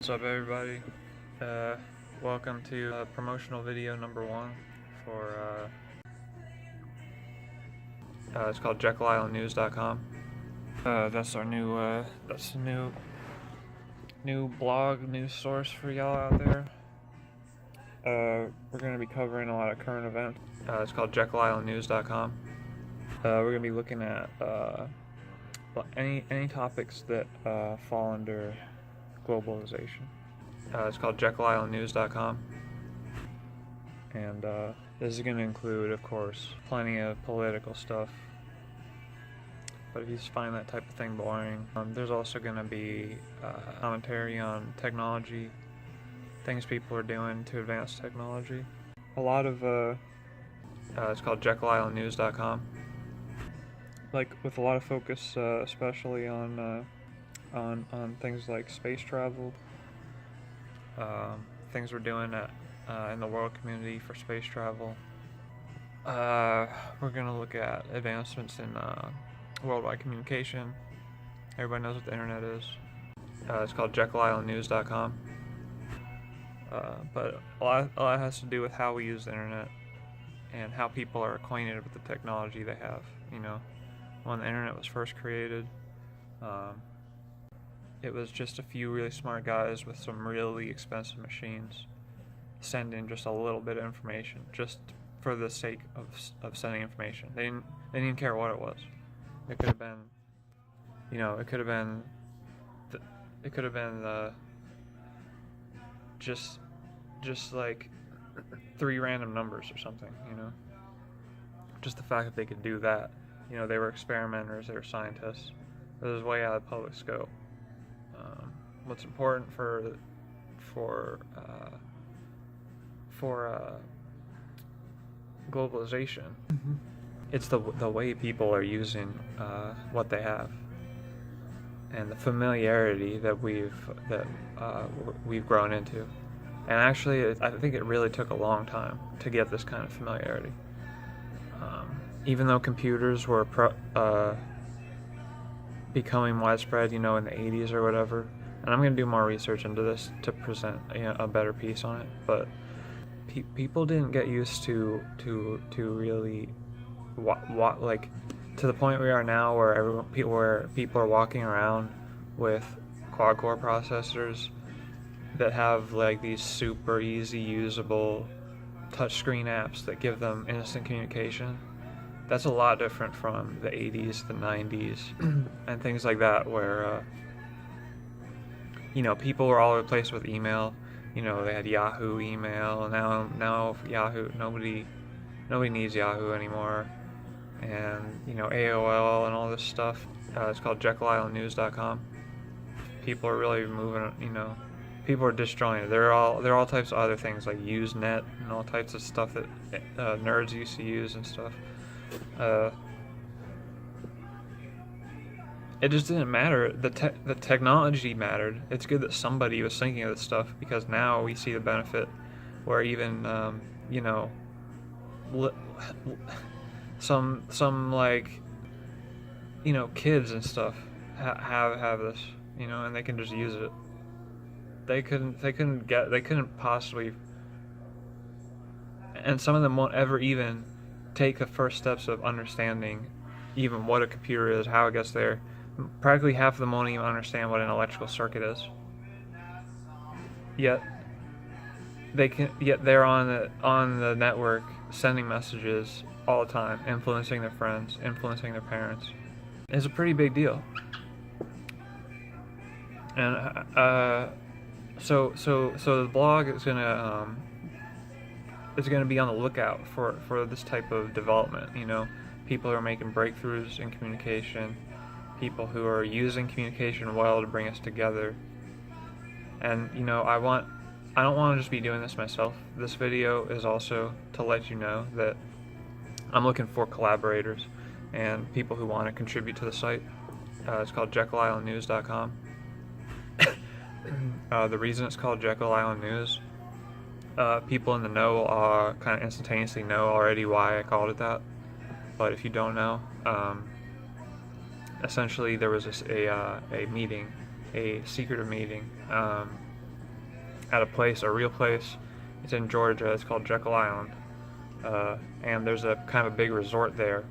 What's up, everybody? Welcome to promotional video number 1 for it's called JekyllIslandNews.com. That's our that's the new blog news source for y'all out there. We're gonna be covering a lot of current events. It's called JekyllIslandNews.com. We're gonna be looking at any topics that fall under globalization. It's called JekyllIslandNews.com, and this is going to include, of course, plenty of political stuff, but if you just find that type of thing boring, there's also going to be commentary on technology, things people are doing to advance technology. A lot of it's called JekyllIslandNews.com, like with a lot of focus, especially on things like space travel, things we're doing in the world community for space travel. We're going to look at advancements in worldwide communication. Everybody knows what the internet is. It's called JekyllIslandNews.com. But a lot has to do with how we use the internet and how people are acquainted with the technology they have. You know, when the internet was first created, it was just a few really smart guys with some really expensive machines sending just a little bit of information, just for the sake of sending information. They didn't even care what it was. It could have been, just like 3 random numbers or something. Just the fact that they could do that. They were experimenters, they were scientists. It was way out of public scope. What's important for globalization? It's the way people are using what they have, and the familiarity that we've grown into. And actually, I think it really took a long time to get this kind of familiarity. Even though computers were becoming widespread, in the 80s or whatever. And I'm going to do more research into this to present a better piece on it. But people didn't get used to really like to the point we are now, where people are walking around with quad-core processors that have like these super easy usable touchscreen apps that give them instant communication. That's a lot different from the 80s, the 90s, and things like that, where people were all over the place with email. They had Yahoo email. Now Yahoo, nobody needs Yahoo anymore. And AOL and all this stuff. It's called JekyllIslandNews.com. People are really moving. People are disjointed. There are all types of other things like Usenet and all types of stuff that nerds used to use and stuff. It just didn't matter. The technology mattered. It's good that somebody was thinking of this stuff, because now we see the benefit, where even some like kids and stuff have this, and they can just use it. They couldn't possibly, and some of them won't ever even take the first steps of understanding even what a computer is, how it gets there. Practically half of them won't even understand what an electrical circuit is. Yet they're on the network sending messages all the time, influencing their friends, influencing their parents. It's a pretty big deal. And so the blog is gonna be on the lookout for this type of development. People who are making breakthroughs in communication, people who are using communication well to bring us together. And I don't want to just be doing this myself. This video is also to let you know that I'm looking for collaborators and people who want to contribute to the site. It's called JekyllIslandNews.com. The reason it's called Jekyll Island News, people in the know kind of instantaneously know already why I called it that. But if you don't know, essentially there was a secretive meeting at a real place. It's in Georgia. It's called Jekyll Island, and there's a kind of a big resort there,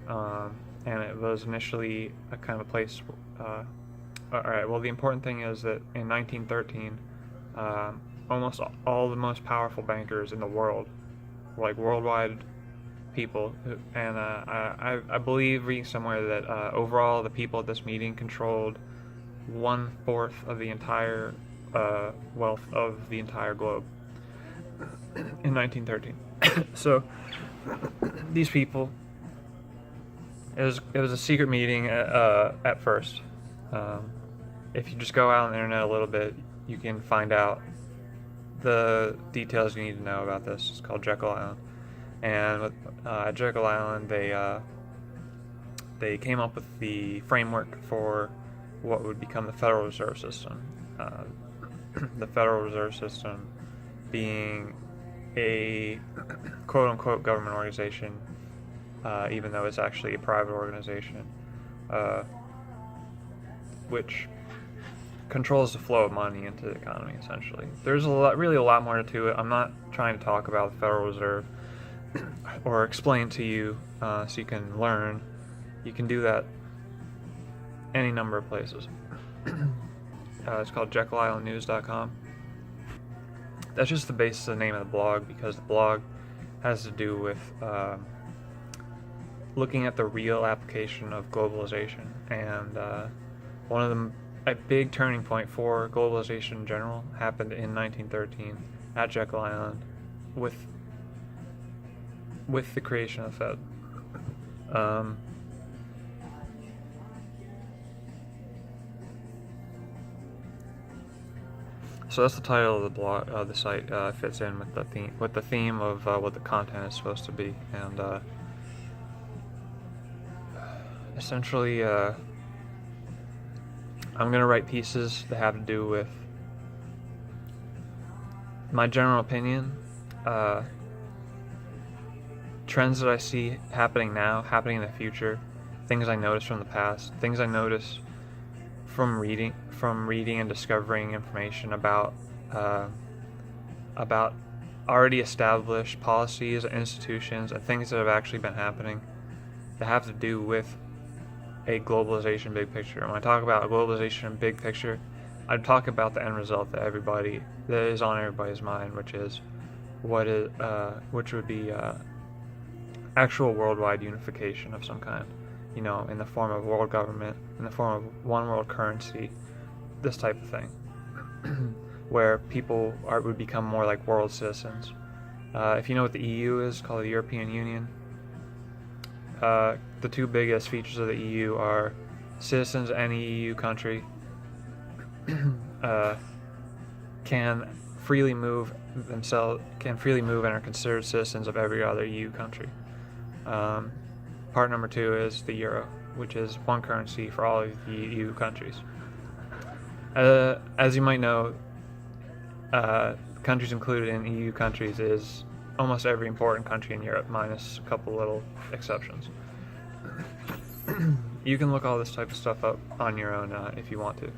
and it was initially a kind of a place. All right. Well, the important thing is that in 1913, almost all the most powerful bankers in the world, like worldwide people, and I believe reading somewhere that overall the people at this meeting controlled 1/4 of the entire wealth of the entire globe in 1913. So these people, it was a secret meeting at first. If you just go out on the internet a little bit, you can find out the details you need to know about this. It's called Jekyll Island, and with Jekyll Island, they came up with the framework for what would become the Federal Reserve System. The Federal Reserve System being a quote-unquote government organization, even though it's actually a private organization, which controls the flow of money into the economy, essentially. There's really a lot more to it. I'm not trying to talk about the Federal Reserve or explain to you so you can learn. You can do that any number of places. It's called JekyllIslandNews.com. That's just the basis of the name of the blog, because the blog has to do with looking at the real application of globalization. And one of them, a big turning point for globalization in general, happened in 1913 at Jekyll Island with the creation of the Fed. So that's the title of the blog. The site fits in with the theme of what the content is supposed to be, and essentially, I'm gonna write pieces that have to do with my general opinion, trends that I see happening now, happening in the future, things I noticed from the past, things I noticed from reading and discovering information about already established policies, institutions, and things that have actually been happening that have to do with a globalization big picture. When I talk about a globalization big picture, I talk about the end result that is on everybody's mind, which would be actual worldwide unification of some kind. In the form of world government, in the form of one world currency, this type of thing, where people would become more like world citizens. If you know what the EU is, called the European Union, the two biggest features of the EU are citizens of any EU country can freely move and are considered citizens of every other EU country. Part number 2 is the euro, which is one currency for all of the EU countries. As you might know, countries included in EU countries is almost every important country in Europe, minus a couple little exceptions. You can look all this type of stuff up on your own if you want to.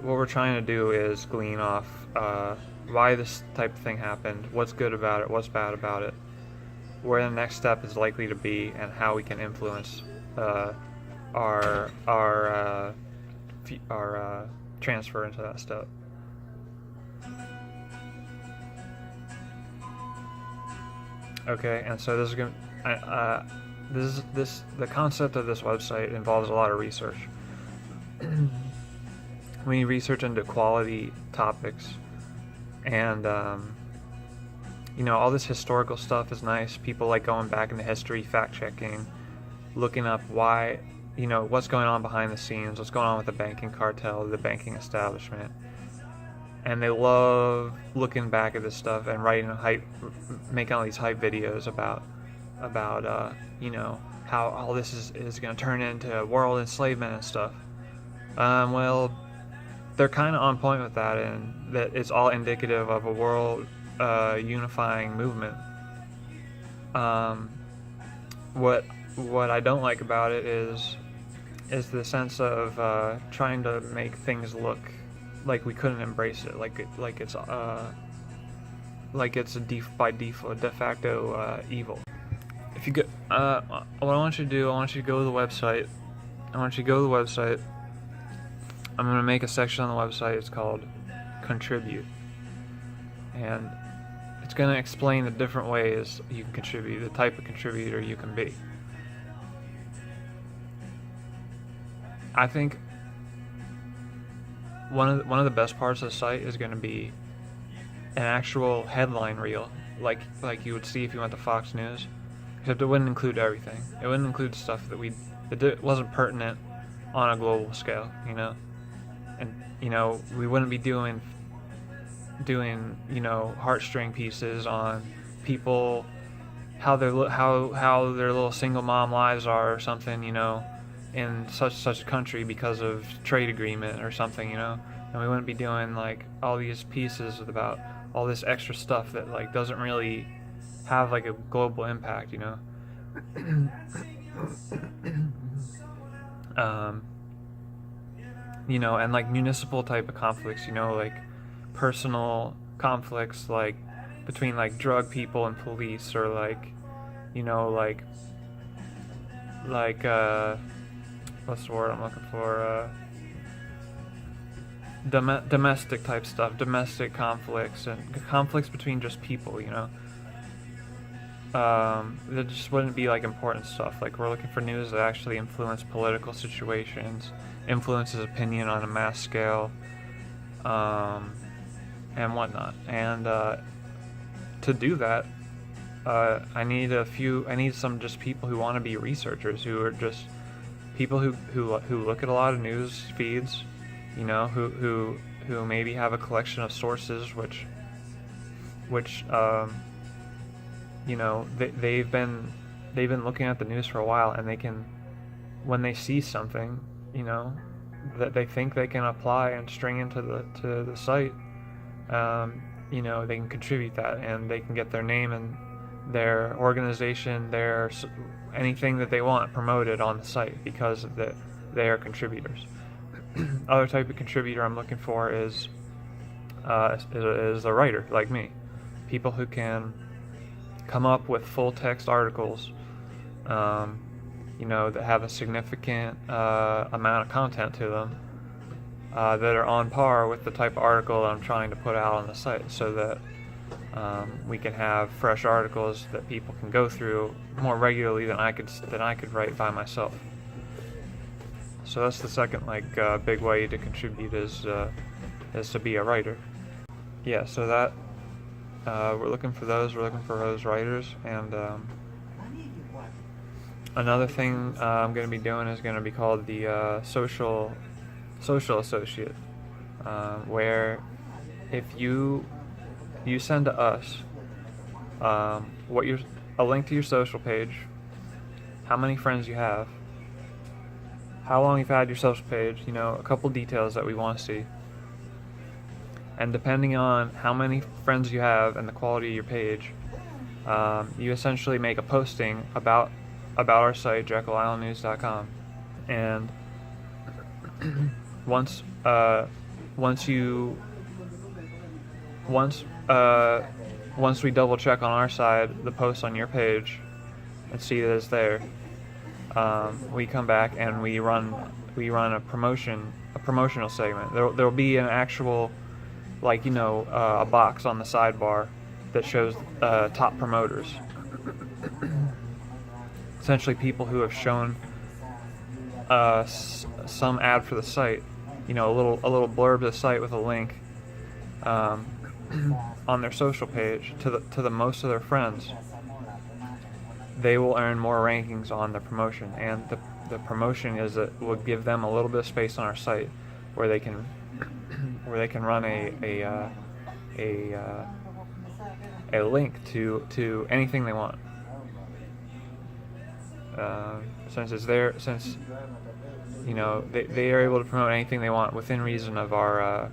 What we're trying to do is glean off why this type of thing happened, what's good about it, what's bad about it, where the next step is likely to be, and how we can influence our transfer into that step. Okay, and so the concept of this website involves a lot of research. We need research into quality topics, and all this historical stuff is nice. People like going back into history, fact checking, looking up why, what's going on behind the scenes, what's going on with the banking cartel, the banking establishment. And they love looking back at this stuff and making all these hype videos about how all this is going to turn into world enslavement and stuff. Well, they're kind of on point with that, and that it's all indicative of a world unifying movement. What I don't like about it is the sense of trying to make things look like we couldn't embrace it, like it's a by default de facto evil. If you go, what I want you to do, I want you to go to the website. I'm gonna make a section on the website. It's called Contribute, and it's gonna explain the different ways you can contribute, the type of contributor you can be. I think one of the best parts of the site is going to be an actual headline reel, like you would see if you went to Fox News, except it wouldn't include everything. It wouldn't include stuff that wasn't pertinent on a global scale, you know. And we wouldn't be doing heartstring pieces on people, how their little single mom lives are or something, in such a country because of trade agreement or something, and we wouldn't be doing like all these pieces about all this extra stuff that like doesn't really have like a global impact, and like municipal type of conflicts, like personal conflicts, like between like drug people and police, or what's the word I'm looking for? Domestic type stuff, domestic conflicts, and conflicts between just people, That just wouldn't be like important stuff. Like, we're looking for news that actually influence political situations, influences opinion on a mass scale, and whatnot. And to do that, I need some just people who want to be researchers, who are just people who look at a lot of news feeds, who maybe have a collection of sources which they've been looking at the news for a while, and they can, when they see something, that they think they can apply and string into the site, they can contribute that, and they can get their name and their organization, their anything that they want promoted on the site because they are contributors. Other type of contributor I'm looking for is a writer like me, people who can come up with full text articles, that have a significant amount of content to them, that are on par with the type of article that I'm trying to put out on the site, so that we can have fresh articles that people can go through more regularly than I could write by myself. So that's the second big way to contribute is to be a writer. Yeah, so that we're looking for those writers, and another thing I'm going to be doing is going to be called the social associate, where if you send to us a link to your social page, how many friends you have, how long you've had your social page, a couple details that we want to see. And depending on how many friends you have and the quality of your page, you essentially make a posting about our site, JekyllIslandNews.com. And once we double check on our side the post on your page and see that it's there, we come back and we run a promotional segment. There'll be an actual a box on the sidebar that shows top promoters. Essentially, people who have shown some ad for the site, a little blurb to the site with a link on their social page to the most of their friends. They will earn more rankings on the promotion, and the promotion will give them a little bit of space on our site where they can run a link to anything they want. Since they are able to promote anything they want within reason of our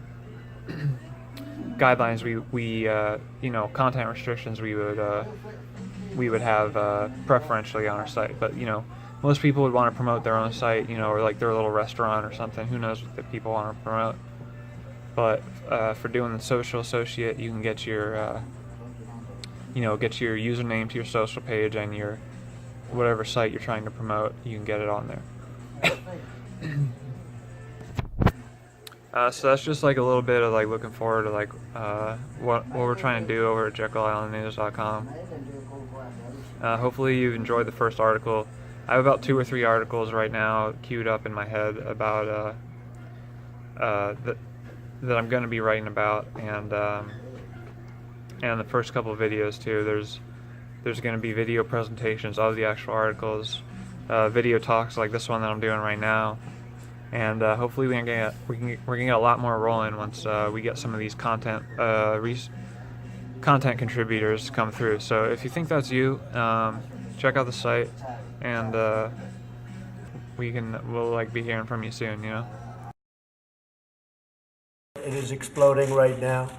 guidelines. We content restrictions we would have preferentially on our site, but most people would want to promote their own site, or like their little restaurant or something. Who knows what the people want to promote? But for doing the social associate, you can get your get your username to your social page and your whatever site you're trying to promote. You can get it on there. So that's just like a little bit of like looking forward to like what we're trying to do over at JekyllIslandNews.com. Hopefully you've enjoyed the first article. I have about 2 or 3 articles right now queued up in my head about that I'm going to be writing about, and the first couple of videos too. There's going to be video presentations of the actual articles, video talks like this one that I'm doing right now, and hopefully we're gonna get a lot more rolling once we get some of these content contributors come through. So if you think that's you, check out the site, and we'll like be hearing from you soon. It is exploding right now.